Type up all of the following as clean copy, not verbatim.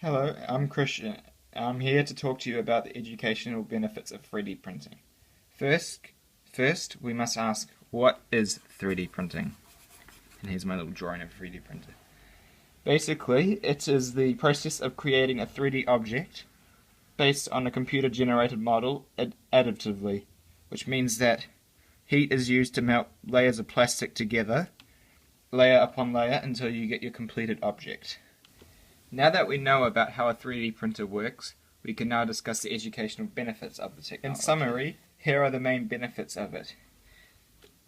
Hello, I'm Christian. I'm here to talk to you about the educational benefits of 3D printing. First, we must ask, what is 3D printing? And here's my little drawing of a 3D printer. Basically, it is the process of creating a 3D object based on a computer-generated model additively, which means that heat is used to melt layers of plastic together, layer upon layer, until you get your completed object. Now that we know about how a 3D printer works, we can now discuss the educational benefits of the technology. In summary, here are the main benefits of it.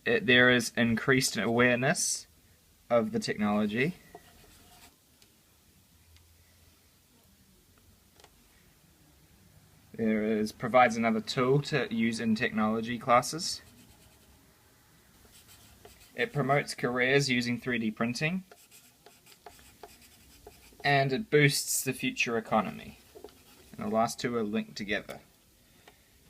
There is increased awareness of the technology. Provides another tool to use in technology classes. It promotes careers using 3D printing. And it boosts the future economy. And the last two are linked together.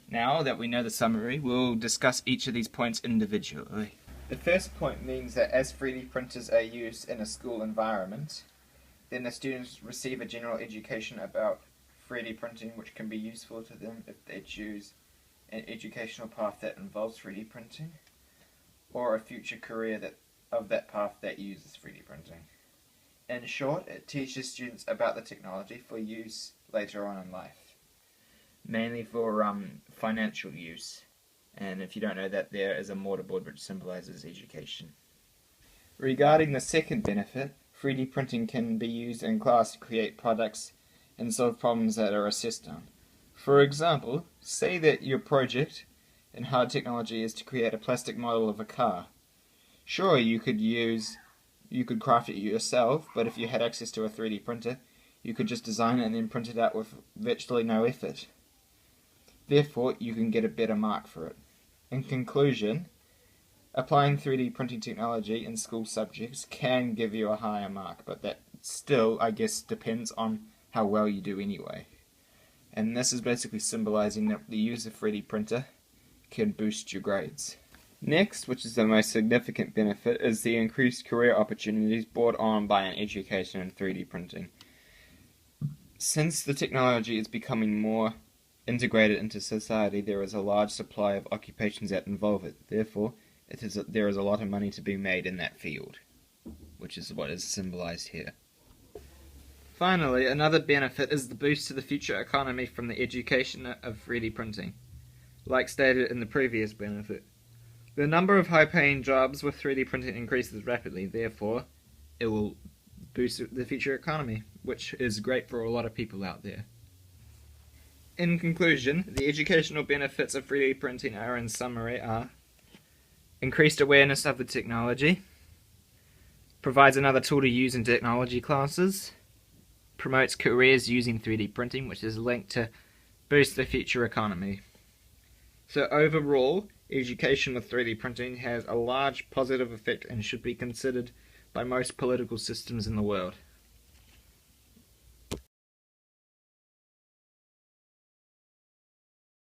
Now that we know the summary, we'll discuss each of these points individually. The first point means that as 3D printers are used in a school environment, then the students receive a general education about 3D printing, which can be useful to them if they choose an educational path that involves 3D printing, or a future career of that path that uses 3D printing. In short, it teaches students about the technology for use later on in life, mainly for financial use. And if you don't know that, there is a mortarboard which symbolizes education. Regarding the second benefit, 3D printing can be used in class to create products and solve problems that are assessed on. For example, say that your project in hard technology is to create a plastic model of a car. Sure, you could craft it yourself, but if you had access to a 3D printer, you could just design it and then print it out with virtually no effort. Therefore, you can get a better mark for it. In conclusion, applying 3D printing technology in school subjects can give you a higher mark, but that still, I guess, depends on how well you do anyway. And this is basically symbolizing that the use of 3D printer can boost your grades. Next, which is the most significant benefit, is the increased career opportunities brought on by an education in 3D printing. Since the technology is becoming more integrated into society, there is a large supply of occupations that involve it. Therefore, there is a lot of money to be made in that field, which is what is symbolized here. Finally, another benefit is the boost to the future economy from the education of 3D printing. Like stated in the previous benefit, the number of high-paying jobs with 3D printing increases rapidly, therefore it will boost the future economy, which is great for a lot of people out there. In conclusion, the educational benefits of 3D printing are, in summary, increased awareness of the technology, provides another tool to use in technology classes, promotes careers using 3D printing, which is linked to boost the future economy. So overall, education with 3D printing has a large positive effect and should be considered by most political systems in the world.